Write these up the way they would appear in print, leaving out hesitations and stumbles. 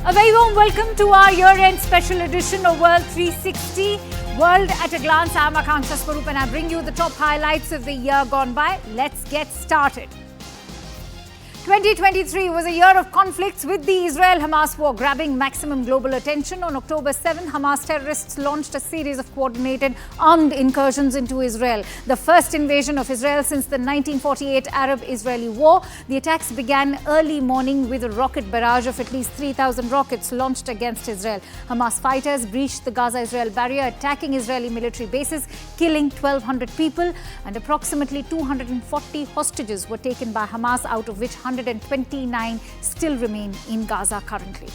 A very warm welcome to our year-end special edition of World 360. World at a glance. I'm Akanksha Swaroop and I bring you the top highlights of the year gone by. Let's get started. 2023 was a year of conflicts with the Israel-Hamas war grabbing maximum global attention. On October 7, Hamas terrorists launched a series of coordinated armed incursions into Israel, the first invasion of Israel since the 1948 Arab-Israeli war. The attacks began early morning with a rocket barrage of at least 3,000 rockets launched against Israel. Hamas fighters breached the Gaza-Israel barrier, attacking Israeli military bases, killing 1,200 people, and approximately 240 hostages were taken by Hamas, out of which 129 still remain in Gaza currently.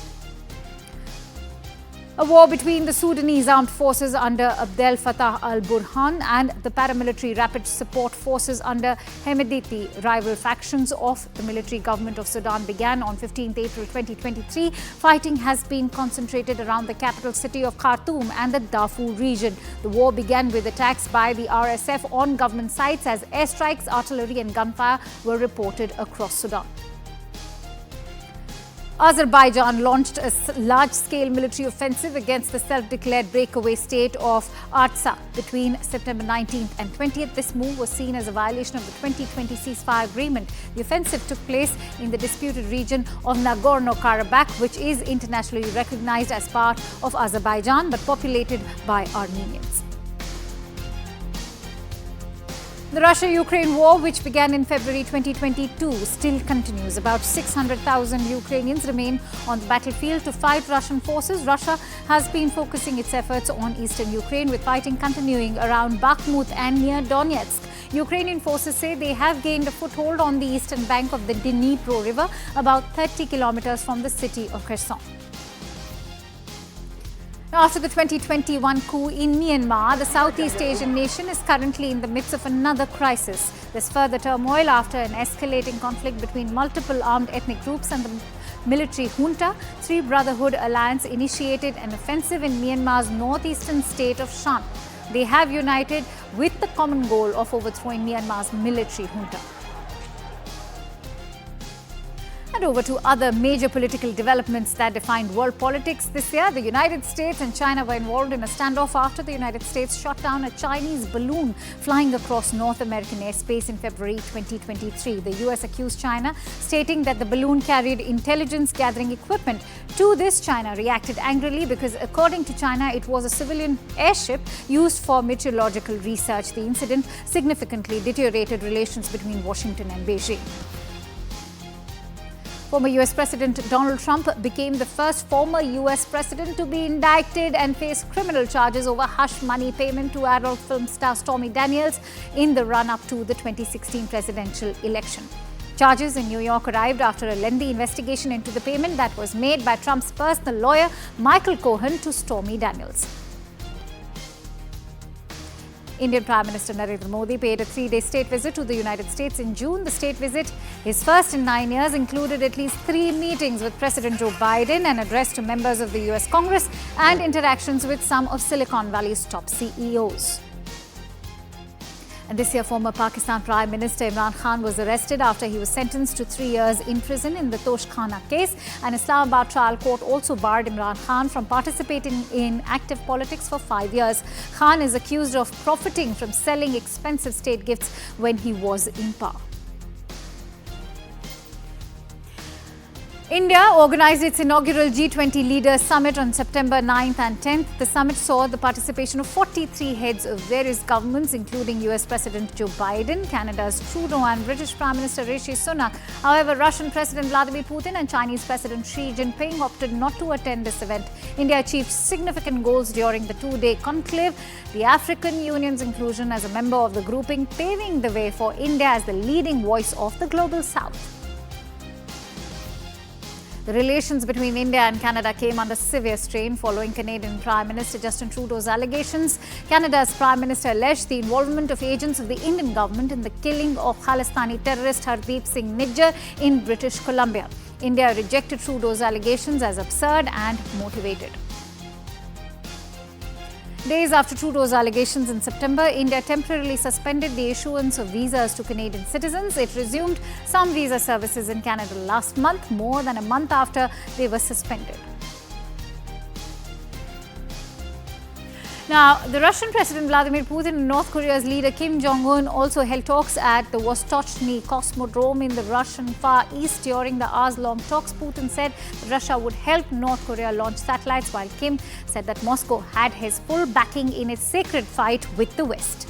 A war between the Sudanese armed forces under Abdel Fattah al-Burhan and the paramilitary rapid support forces under Hemedti, rival factions of the military government of Sudan, began on 15th April 2023. Fighting has been concentrated around the capital city of Khartoum and the Darfur region. The war began with attacks by the RSF on government sites as airstrikes, artillery and gunfire were reported across Sudan. Azerbaijan launched a large-scale military offensive against the self-declared breakaway state of Artsakh between September 19th and 20th. This move was seen as a violation of the 2020 ceasefire agreement. The offensive took place in the disputed region of Nagorno-Karabakh, which is internationally recognized as part of Azerbaijan but populated by Armenians. The Russia-Ukraine war, which began in February 2022, still continues. About 600,000 Ukrainians remain on the battlefield to fight Russian forces. Russia has been focusing its efforts on eastern Ukraine, with fighting continuing around Bakhmut and near Donetsk. Ukrainian forces say they have gained a foothold on the eastern bank of the Dnipro River, about 30 kilometers from the city of Kherson. After the 2021 coup in Myanmar, the Southeast Asian nation is currently in the midst of another crisis. There's further turmoil after an escalating conflict between multiple armed ethnic groups and the military junta. Three Brotherhood Alliance initiated an offensive in Myanmar's northeastern state of Shan. They have united with the common goal of overthrowing Myanmar's military junta. And over to other major political developments that defined world politics this year. The United States and China were involved in a standoff after the United States shot down a Chinese balloon flying across North American airspace in February 2023. The US accused China, stating that the balloon carried intelligence gathering equipment. To this, China reacted angrily because, according to China, it was a civilian airship used for meteorological research. The incident significantly deteriorated relations between Washington and Beijing. Former US President Donald Trump became the first former US president to be indicted and face criminal charges over hush money payment to adult film star Stormy Daniels in the run-up to the 2016 presidential election. Charges in New York arrived after a lengthy investigation into the payment that was made by Trump's personal lawyer, Michael Cohen, to Stormy Daniels. Indian Prime Minister Narendra Modi paid a 3-day state visit to the United States in June. The state visit, his first in 9 years, included at least 3 meetings with President Joe Biden, an address to members of the US Congress, and interactions with some of Silicon Valley's top CEOs. And this year, former Pakistan Prime Minister Imran Khan was arrested after he was sentenced to 3 years in prison in the Toshkhana case. An Islamabad trial court also barred Imran Khan from participating in active politics for 5 years. Khan is accused of profiting from selling expensive state gifts when he was in power. India organized its inaugural G20 Leaders Summit on September 9th and 10th. The summit saw the participation of 43 heads of various governments, including US President Joe Biden, Canada's Trudeau and British Prime Minister Rishi Sunak. However, Russian President Vladimir Putin and Chinese President Xi Jinping opted not to attend this event. India achieved significant goals during the 2-day conclave. The African Union's inclusion as a member of the grouping, paving the way for India as the leading voice of the Global South. The relations between India and Canada came under severe strain following Canadian Prime Minister Justin Trudeau's allegations. Canada's Prime Minister alleged the involvement of agents of the Indian government in the killing of Khalistani terrorist Hardeep Singh Nijjar in British Columbia. India rejected Trudeau's allegations as absurd and motivated. Days after Trudeau's allegations in September, India temporarily suspended the issuance of visas to Canadian citizens. It resumed some visa services in Canada last month, more than a month after they were suspended. Now, the Russian President Vladimir Putin and North Korea's leader Kim Jong-un also held talks at the Vostochny Cosmodrome in the Russian Far East. During the hours-long talks, Putin said that Russia would help North Korea launch satellites, while Kim said that Moscow had his full backing in its sacred fight with the West.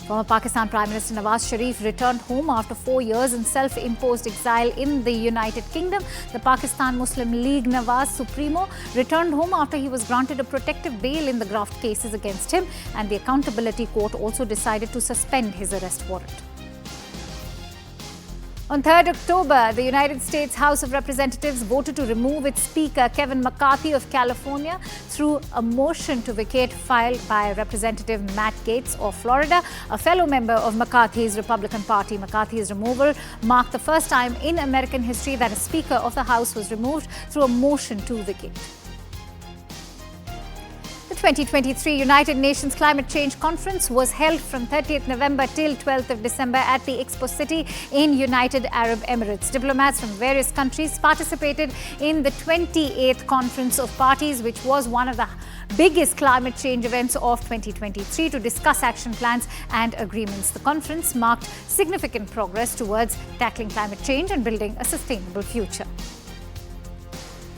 Former Pakistan Prime Minister Nawaz Sharif returned home after 4 years in self-imposed exile in the United Kingdom. The Pakistan Muslim League Nawaz Supremo returned home after he was granted a protective bail in the graft cases against him, and the Accountability Court also decided to suspend his arrest warrant. On 3rd October, the United States House of Representatives voted to remove its Speaker, Kevin McCarthy of California, through a motion to vacate filed by Representative Matt Gaetz of Florida, a fellow member of McCarthy's Republican Party. McCarthy's removal marked the first time in American history that a Speaker of the House was removed through a motion to vacate. The 2023 United Nations Climate Change Conference was held from 30th November till 12th of December at the Expo City in United Arab Emirates. Diplomats from various countries participated in the 28th Conference of Parties, which was one of the biggest climate change events of 2023, to discuss action plans and agreements. The conference marked significant progress towards tackling climate change and building a sustainable future.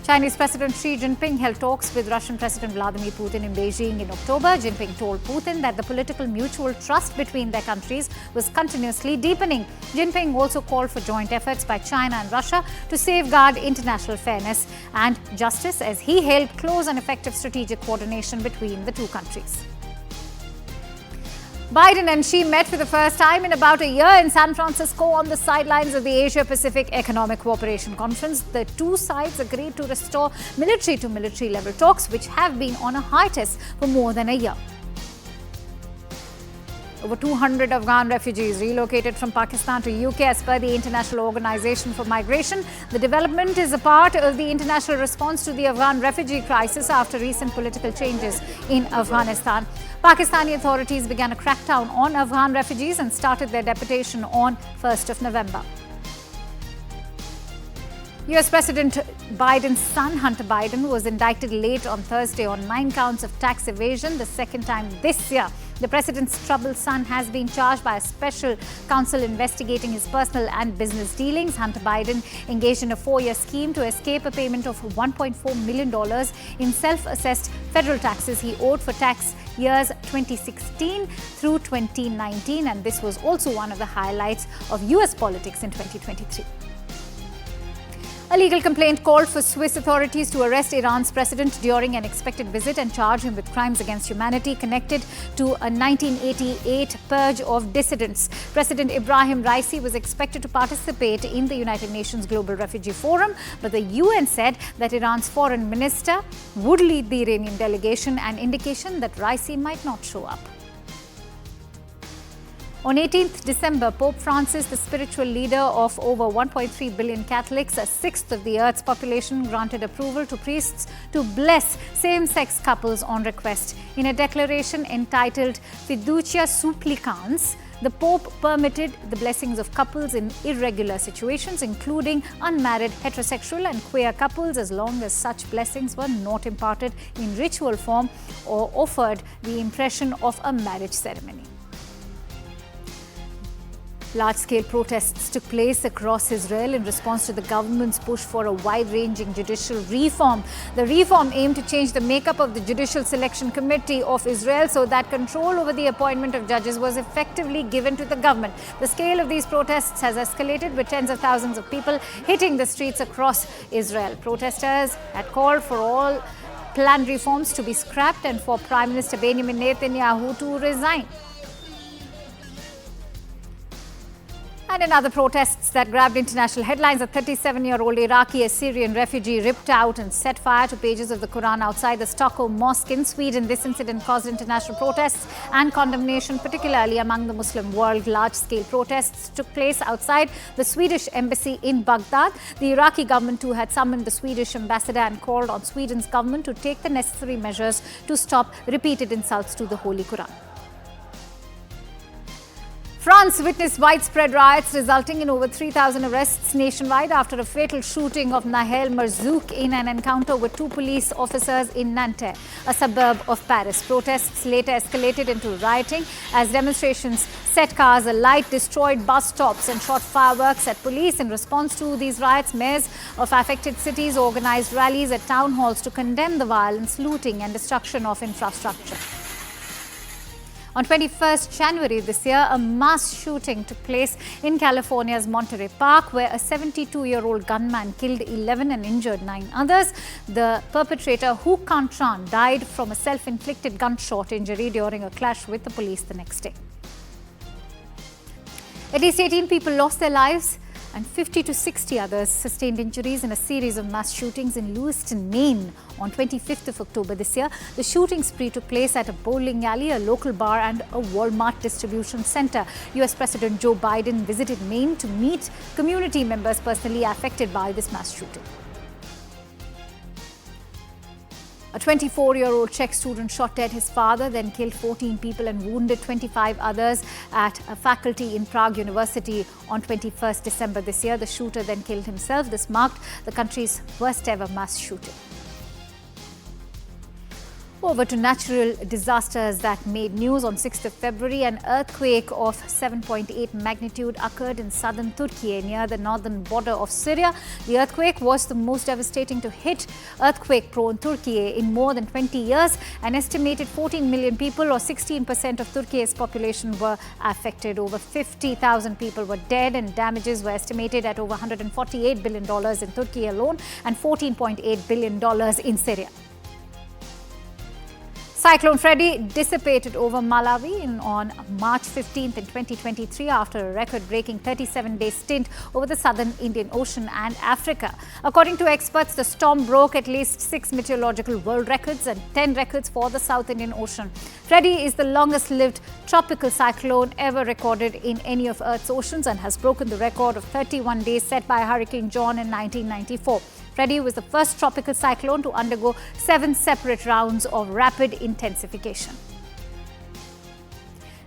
Chinese President Xi Jinping held talks with Russian President Vladimir Putin in Beijing in October. Jinping told Putin that the political mutual trust between their countries was continuously deepening. Jinping also called for joint efforts by China and Russia to safeguard international fairness and justice, as he hailed close and effective strategic coordination between the two countries. Biden and Xi met for the first time in about a year in San Francisco on the sidelines of the Asia-Pacific Economic Cooperation Conference. The two sides agreed to restore military-to-military level talks, which have been on a hiatus for more than a year. Over 200 Afghan refugees relocated from Pakistan to UK as per the International Organization for Migration. The development is a part of the international response to the Afghan refugee crisis after recent political changes in Afghanistan. Pakistani authorities began a crackdown on Afghan refugees and started their deportation on 1st of November. US President Biden's son, Hunter Biden, was indicted late on Thursday on 9 counts of tax evasion, the second time this year. The president's troubled son has been charged by a special counsel investigating his personal and business dealings. Hunter Biden engaged in a 4-year scheme to escape a payment of $1.4 million in self-assessed federal taxes he owed for tax years 2016 through 2019, and this was also one of the highlights of US politics in 2023. A legal complaint called for Swiss authorities to arrest Iran's president during an expected visit and charge him with crimes against humanity connected to a 1988 purge of dissidents. President Ibrahim Raisi was expected to participate in the United Nations Global Refugee Forum, but the UN said that Iran's foreign minister would lead the Iranian delegation, an indication that Raisi might not show up. On 18th December, Pope Francis, the spiritual leader of over 1.3 billion Catholics, a sixth of the Earth's population, granted approval to priests to bless same-sex couples on request. In a declaration entitled Fiducia Supplicans, the Pope permitted the blessings of couples in irregular situations, including unmarried heterosexual and queer couples, as long as such blessings were not imparted in ritual form or offered the impression of a marriage ceremony. Large-scale protests took place across Israel in response to the government's push for a wide-ranging judicial reform. The reform aimed to change the makeup of the Judicial Selection Committee of Israel so that control over the appointment of judges was effectively given to the government. The scale of these protests has escalated, with tens of thousands of people hitting the streets across Israel. Protesters had called for all planned reforms to be scrapped and for Prime Minister Benjamin Netanyahu to resign. And in other protests that grabbed international headlines, a 37-year-old Iraqi Assyrian refugee ripped out and set fire to pages of the Quran outside the Stockholm Mosque in Sweden. This incident caused international protests and condemnation, particularly among the Muslim world. Large-scale protests took place outside the Swedish embassy in Baghdad. The Iraqi government too had summoned the Swedish ambassador and called on Sweden's government to take the necessary measures to stop repeated insults to the Holy Quran. France witnessed widespread riots resulting in over 3,000 arrests nationwide after a fatal shooting of Nahel Marzouk in an encounter with two police officers in Nanterre, a suburb of Paris. Protests later escalated into rioting as demonstrations set cars alight, destroyed bus stops and shot fireworks at police. In response to these riots, mayors of affected cities organized rallies at town halls to condemn the violence, looting and destruction of infrastructure. On 21st January this year, a mass shooting took place in California's Monterey Park, where a 72-year-old gunman killed 11 and injured 9 others. The perpetrator, Hu Cantran, died from a self-inflicted gunshot injury during a clash with the police the next day. At least 18 people lost their lives and 50 to 60 others sustained injuries in a series of mass shootings in Lewiston, Maine on 25th of October this year. The shooting spree took place at a bowling alley, a local bar and a Walmart distribution center. US President Joe Biden visited Maine to meet community members personally affected by this mass shooting. A 24-year-old Czech student shot dead his father, then killed 14 people and wounded 25 others at a faculty in Prague University on 21st December this year. The shooter then killed himself. This marked the country's worst ever mass shooting. Over to natural disasters that made news. On 6th of February, an earthquake of 7.8 magnitude occurred in southern Turkey near the northern border of Syria. The earthquake was the most devastating to hit earthquake-prone Turkey in more than 20 years. An estimated 14 million people, or 16% of Turkey's population, were affected. Over 50,000 people were dead, and damages were estimated at over $148 billion in Turkey alone and $14.8 billion in Syria. Cyclone Freddy dissipated over Malawi on March 15th in 2023 after a record-breaking 37-day stint over the southern Indian Ocean and Africa. According to experts, the storm broke at least 6 meteorological world records and 10 records for the South Indian Ocean. Freddy is the longest-lived tropical cyclone ever recorded in any of Earth's oceans and has broken the record of 31 days set by Hurricane John in 1994. Freddy was the first tropical cyclone to undergo 7 separate rounds of rapid intensification.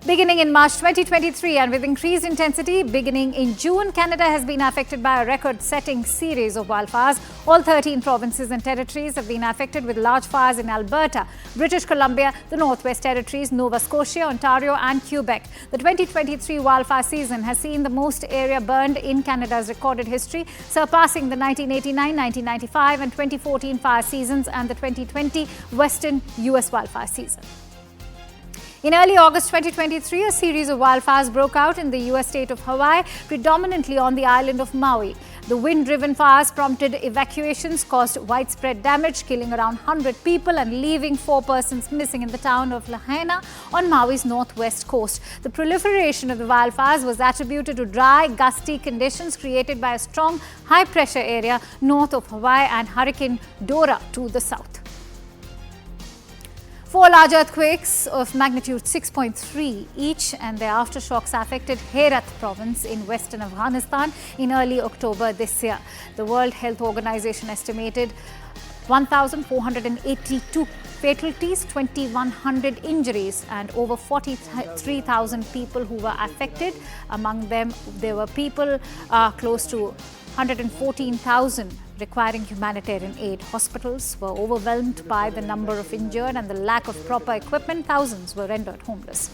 Beginning in March 2023 and with increased intensity beginning in June, Canada has been affected by a record-setting series of wildfires. All 13 provinces and territories have been affected with large fires in Alberta, British Columbia, the Northwest Territories, Nova Scotia, Ontario and Quebec. The 2023 wildfire season has seen the most area burned in Canada's recorded history, surpassing the 1989, 1995 and 2014 fire seasons and the 2020 Western US wildfire season. In early August 2023, a series of wildfires broke out in the U.S. state of Hawaii, predominantly on the island of Maui. The wind-driven fires prompted evacuations, caused widespread damage, killing around 100 people and leaving 4 persons missing in the town of Lahaina on Maui's northwest coast. The proliferation of the wildfires was attributed to dry, gusty conditions created by a strong high-pressure area north of Hawaii and Hurricane Dora to the south. 4 large earthquakes of magnitude 6.3 each and their aftershocks affected Herat province in western Afghanistan in early October this year. The World Health Organization estimated 1,482 fatalities, 2,100 injuries and over 43,000 people who were affected. Among them, there were people close to 114,000 requiring humanitarian aid. Hospitals were overwhelmed by the number of injured and the lack of proper equipment. Thousands were rendered homeless.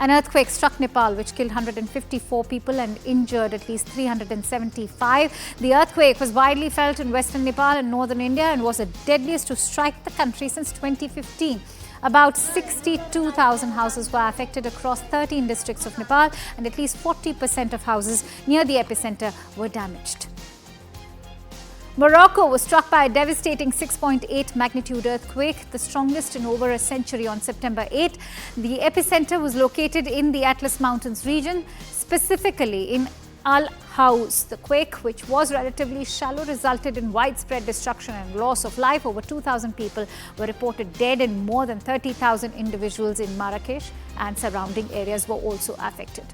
An earthquake struck Nepal, which killed 154 people and injured at least 375. The earthquake was widely felt in western Nepal and northern India and was the deadliest to strike the country since 2015. About 62,000 houses were affected across 13 districts of Nepal, and at least 40% of houses near the epicenter were damaged. Morocco was struck by a devastating 6.8 magnitude earthquake, the strongest in over a century, on September 8. The epicenter was located in the Atlas Mountains region, specifically in Al Haus. The quake, which was relatively shallow, resulted in widespread destruction and loss of life. Over 2,000 people were reported dead and more than 30,000 individuals in Marrakesh and surrounding areas were also affected.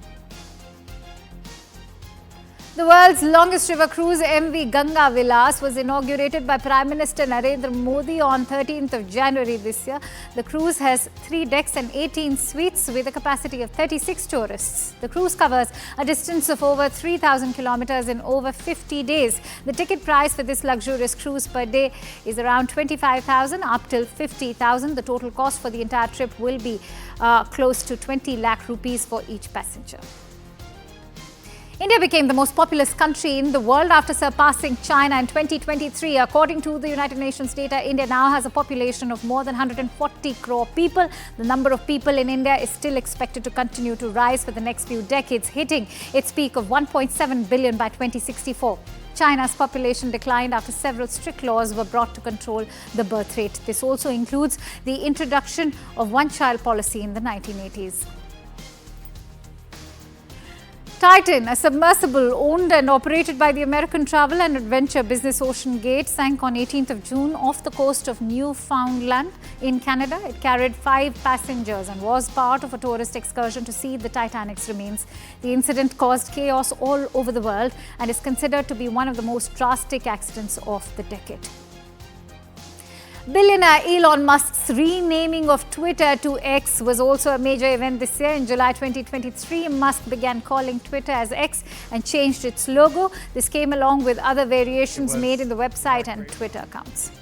The world's longest river cruise, MV Ganga Vilas, was inaugurated by Prime Minister Narendra Modi on 13th of January this year. The cruise has 3 decks and 18 suites with a capacity of 36 tourists. The cruise covers a distance of over 3,000 kilometers in over 50 days. The ticket price for this luxurious cruise per day is around 25,000 up till 50,000. The total cost for the entire trip will be close to 20 lakh rupees for each passenger. India became the most populous country in the world after surpassing China in 2023. According to the United Nations data, India now has a population of more than 140 crore people. The number of people in India is still expected to continue to rise for the next few decades, hitting its peak of 1.7 billion by 2064. China's population declined after several strict laws were brought to control the birth rate. This also includes the introduction of one-child policy in the 1980s. Titan, a submersible owned and operated by the American travel and adventure business Ocean Gate, sank on 18th of June off the coast of Newfoundland in Canada. It carried 5 passengers and was part of a tourist excursion to see the Titanic's remains. The incident caused chaos all over the world and is considered to be one of the most drastic accidents of the decade. Billionaire Elon Musk's renaming of Twitter to X was also a major event this year. In July 2023, Musk began calling Twitter as X and changed its logo. This came along with other variations made in the website and Twitter accounts.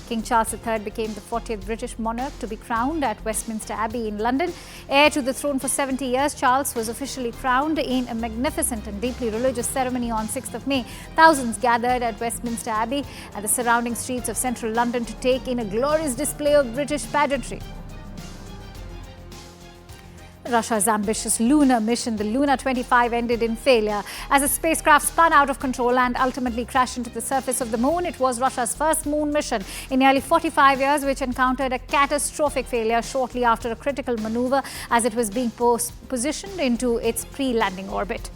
King Charles III became the 40th British monarch to be crowned at Westminster Abbey in London. Heir to the throne for 70 years, Charles was officially crowned in a magnificent and deeply religious ceremony on 6th of May. Thousands gathered at Westminster Abbey and the surrounding streets of central London to take in a glorious display of British pageantry. Russia's ambitious lunar mission, the Luna 25, ended in failure as a spacecraft spun out of control and ultimately crashed into the surface of the moon. It was Russia's first moon mission in nearly 45 years, which encountered a catastrophic failure shortly after a critical maneuver as it was being positioned into its pre-landing orbit.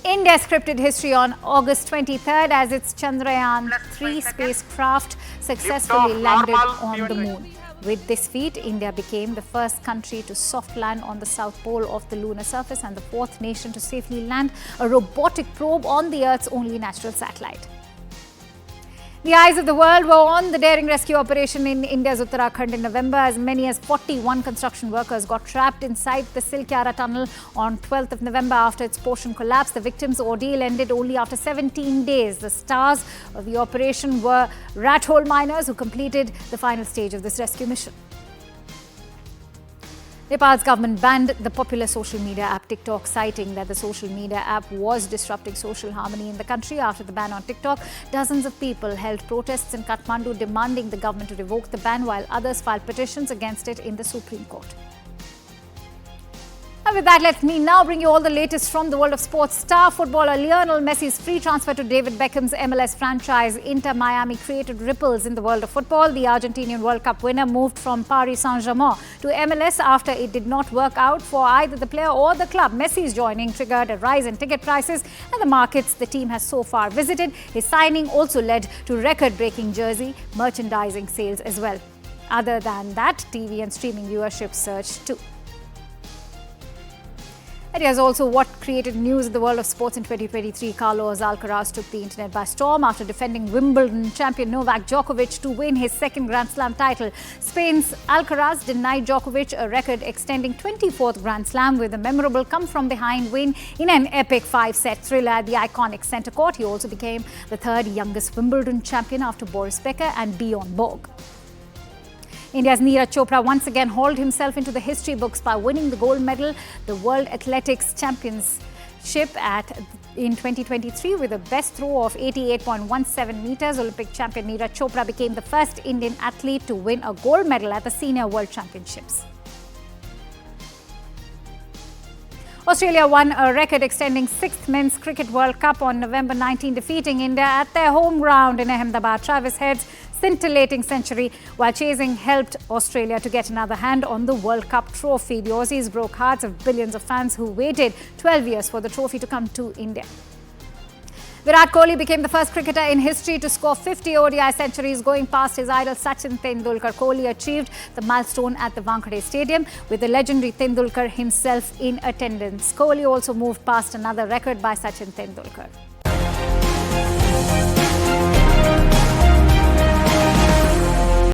India scripted history on August 23rd as its Chandrayaan-3 spacecraft successfully landed on the moon. With this feat, India became the first country to soft land on the south pole of the lunar surface and the 4th nation to safely land a robotic probe on the Earth's only natural satellite. The eyes of the world were on the daring rescue operation in India's Uttarakhand in November. As many as 41 construction workers got trapped inside the Silkyara tunnel on 12th of November after its portion collapsed. The victims' ordeal ended only after 17 days. The stars of the operation were rat hole miners who completed the final stage of this rescue mission. Nepal's government banned the popular social media app TikTok, citing that the social media app was disrupting social harmony in the country. After the ban on TikTok, dozens of people held protests in Kathmandu demanding the government to revoke the ban, while others filed petitions against it in the Supreme Court. And with that, let me now bring you all the latest from the world of sports. Star footballer Lionel Messi's free transfer to David Beckham's MLS franchise Inter Miami created ripples in the world of football. The Argentinian World Cup winner moved from Paris Saint-Germain to MLS after it did not work out for either the player or the club. Messi's joining triggered a rise in ticket prices and the markets the team has so far visited. His signing also led to record-breaking jersey merchandising sales as well. Other than that, TV and streaming viewership surged too. It is also what created news in the world of sports in 2023. Carlos Alcaraz took the internet by storm after defending Wimbledon champion Novak Djokovic to win his 2nd Grand Slam title. Spain's Alcaraz denied Djokovic a record-extending 24th Grand Slam with a memorable come-from-behind win in an epic 5-set thriller at the iconic centre court. He also became the 3rd youngest Wimbledon champion after Boris Becker and Bjorn Borg. India's Neeraj Chopra once again hauled himself into the history books by winning the gold medal, the World Athletics Championship in 2023 with a best throw of 88.17 meters. Olympic champion Neeraj Chopra became the first Indian athlete to win a gold medal at the Senior World Championships. Australia won a record-extending 6th Men's Cricket World Cup on November 19, defeating India at their home ground in Ahmedabad. Travis Head's scintillating century while chasing helped Australia to get another hand on the World Cup trophy. The Aussies broke hearts of billions of fans who waited 12 years for the trophy to come to India. Virat Kohli became the first cricketer in history to score 50 ODI centuries, going past his idol Sachin Tendulkar. Kohli achieved the milestone at the Wankhede Stadium with the legendary Tendulkar himself in attendance. Kohli also moved past another record by Sachin Tendulkar.